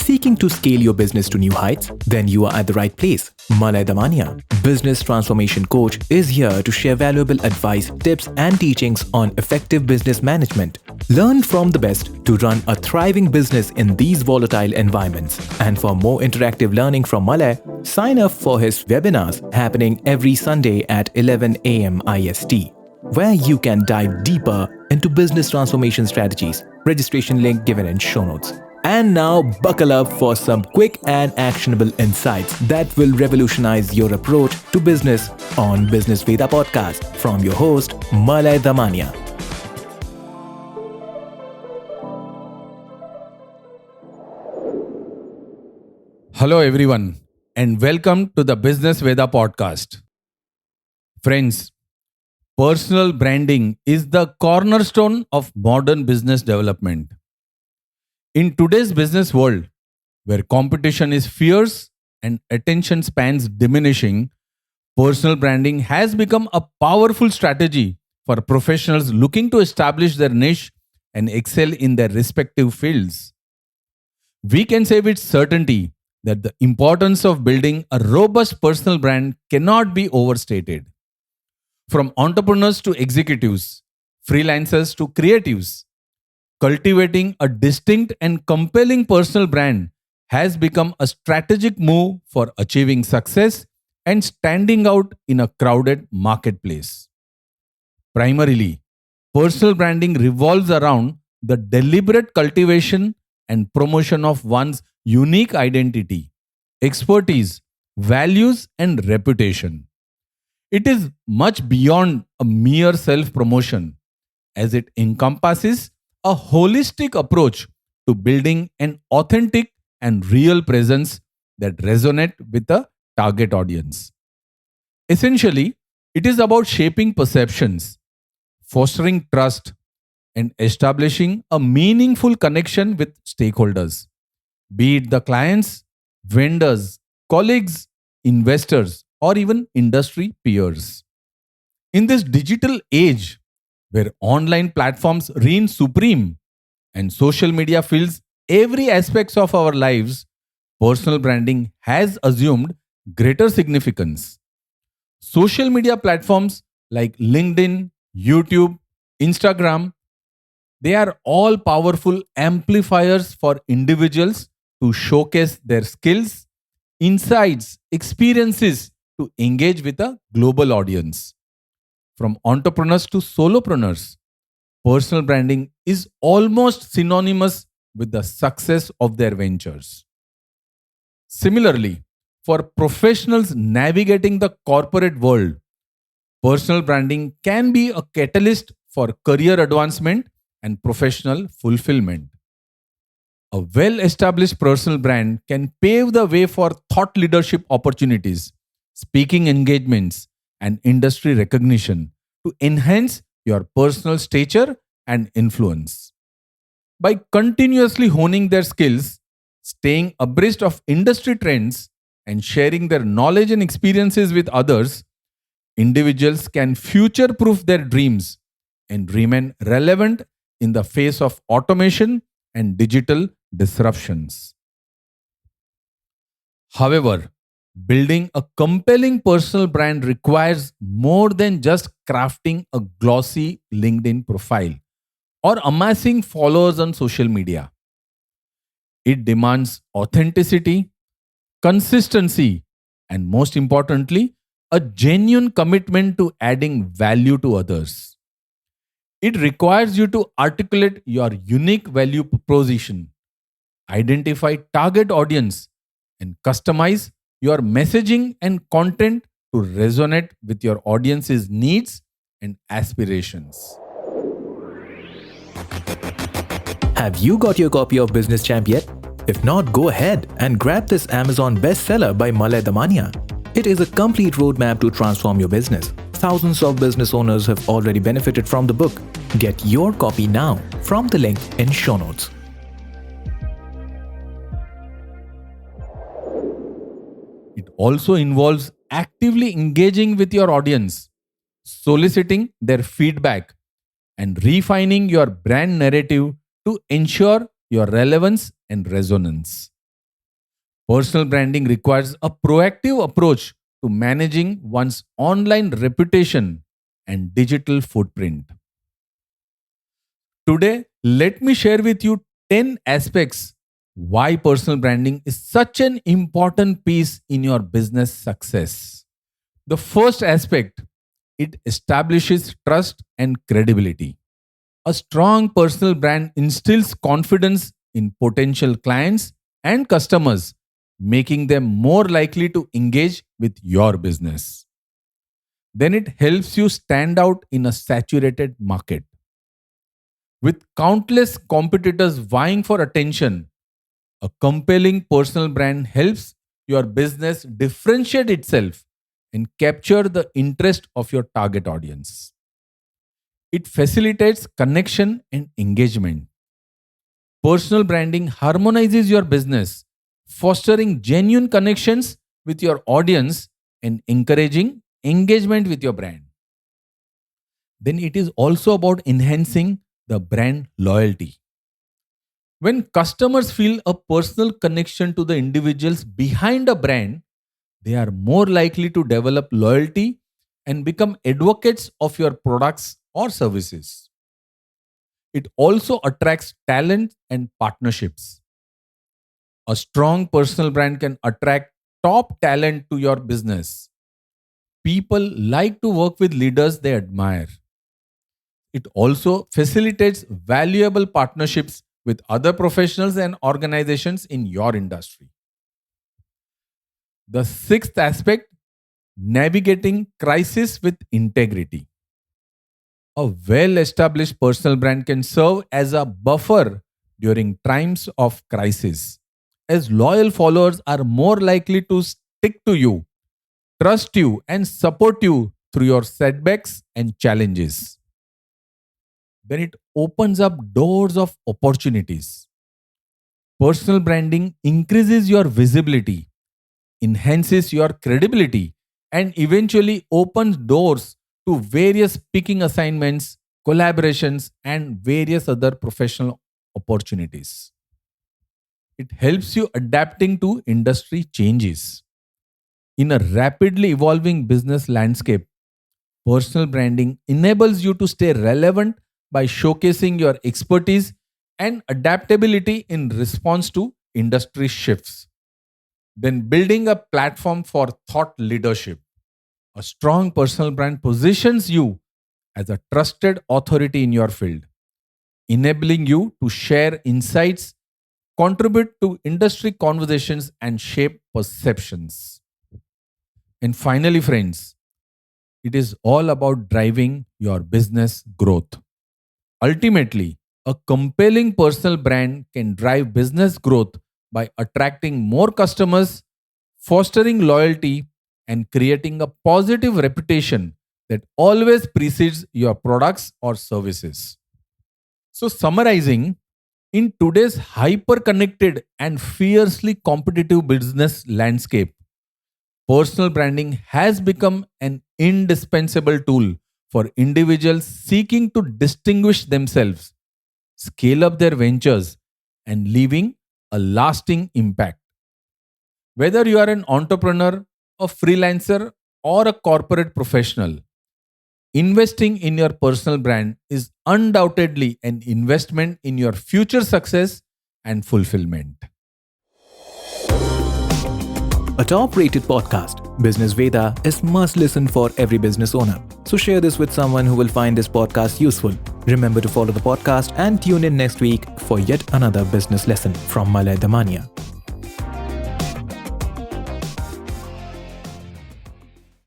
Seeking to scale your business to new heights? Then you are at the right place. Malay Damania, business transformation coach, is here to share valuable advice, tips, and teachings on effective business management. Learn from the best to run a thriving business in these volatile environments. And for more interactive learning from Malay, sign up for his webinars happening every Sunday at 11 a.m. IST, where you can dive deeper into business transformation strategies. Registration link given in show notes. And now buckle up for some quick and actionable insights that will revolutionize your approach to business on Business Veda podcast from your host Malay Damania. Hello everyone and welcome to the Business Veda podcast. Friends, personal branding is the cornerstone of modern business development. In today's business world, where competition is fierce and attention spans diminishing, personal branding has become a powerful strategy for professionals looking to establish their niche and excel in their respective fields. We can say with certainty that the importance of building a robust personal brand cannot be overstated. From entrepreneurs to executives, freelancers to creatives, cultivating a distinct and compelling personal brand has become a strategic move for achieving success and standing out in a crowded marketplace. Primarily, personal branding revolves around the deliberate cultivation and promotion of one's unique identity, expertise, values, and reputation. It is much beyond a mere self promotion, as it encompasses a holistic approach to building an authentic and real presence that resonate with a target audience. Essentially, it is about shaping perceptions, fostering trust, and establishing a meaningful connection with stakeholders, be it the clients, vendors, colleagues, investors, or even industry peers. In this digital age, where online platforms reign supreme and social media fills every aspect of our lives, personal branding has assumed greater significance. Social media platforms like LinkedIn, YouTube, Instagram, they are all powerful amplifiers for individuals to showcase their skills, insights, experiences to engage with a global audience. From entrepreneurs to solopreneurs, personal branding is almost synonymous with the success of their ventures. Similarly, for professionals navigating the corporate world, personal branding can be a catalyst for career advancement and professional fulfillment. A well established personal brand can pave the way for thought leadership opportunities, speaking engagements, and industry recognition to enhance your personal stature and influence. By continuously honing their skills, staying abreast of industry trends, and sharing their knowledge and experiences with others, individuals can future proof their dreams and remain relevant in the face of automation and digital disruptions. However, building a compelling personal brand requires more than just crafting a glossy LinkedIn profile or amassing followers on social media. It demands authenticity, consistency, and most importantly, a genuine commitment to adding value to others. It requires you to articulate your unique value proposition, identify target audience, and customize your messaging and content to resonate with your audience's needs and aspirations. Have you got your copy of Business Champ yet? If not, go ahead and grab this Amazon bestseller by Malay Damania. It is a complete roadmap to transform your business. Thousands of business owners have already benefited from the book. Get your copy now from the link in show notes. It also involves actively engaging with your audience, soliciting their feedback, and refining your brand narrative to ensure your relevance and resonance. Personal branding requires a proactive approach to managing one's online reputation and digital footprint. Today, let me share with you 10 aspects why personal branding is such an important piece in your business success. The first aspect, it establishes trust and credibility. A strong personal brand instills confidence in potential clients and customers, making them more likely to engage with your business. Then it helps you stand out in a saturated market. With countless competitors vying for attention, a compelling personal brand helps your business differentiate itself and capture the interest of your target audience. It facilitates connection and engagement. Personal branding harmonizes your business, fostering genuine connections with your audience and encouraging engagement with your brand. Then it is also about enhancing the brand loyalty. When customers feel a personal connection to the individuals behind a brand, they are more likely to develop loyalty and become advocates of your products or services. It also attracts talent and partnerships. A strong personal brand can attract top talent to your business. People like to work with leaders they admire. It also facilitates valuable partnerships with other professionals and organizations in your industry. The sixth aspect, navigating crisis with integrity. A well established personal brand can serve as a buffer during times of crisis, as loyal followers are more likely to stick to you, trust you, and support you through your setbacks and challenges. Then it opens up doors of opportunities. Personal branding increases your visibility, enhances your credibility, and eventually opens doors to various speaking assignments, collaborations, and various other professional opportunities. It helps you adapting to industry changes. In a rapidly evolving business landscape, personal branding enables you to stay relevant by showcasing your expertise and adaptability in response to industry shifts. Then building a platform for thought leadership. A strong personal brand positions you as a trusted authority in your field, enabling you to share insights, contribute to industry conversations, and shape perceptions. And finally, friends, it is all about driving your business growth. Ultimately, a compelling personal brand can drive business growth by attracting more customers, fostering loyalty, and creating a positive reputation that always precedes your products or services. So, summarizing, in today's hyper connected and fiercely competitive business landscape, personal branding has become an indispensable tool for individuals seeking to distinguish themselves, scale up their ventures, and leaving a lasting impact. Whether you are an entrepreneur, a freelancer, or a corporate professional, investing in your personal brand is undoubtedly an investment in your future success and fulfillment. A top-rated podcast, Business Veda, is must listen for every business owner. So share this with someone who will find this podcast useful. Remember to follow the podcast and tune in next week for yet another business lesson from Malay Damania.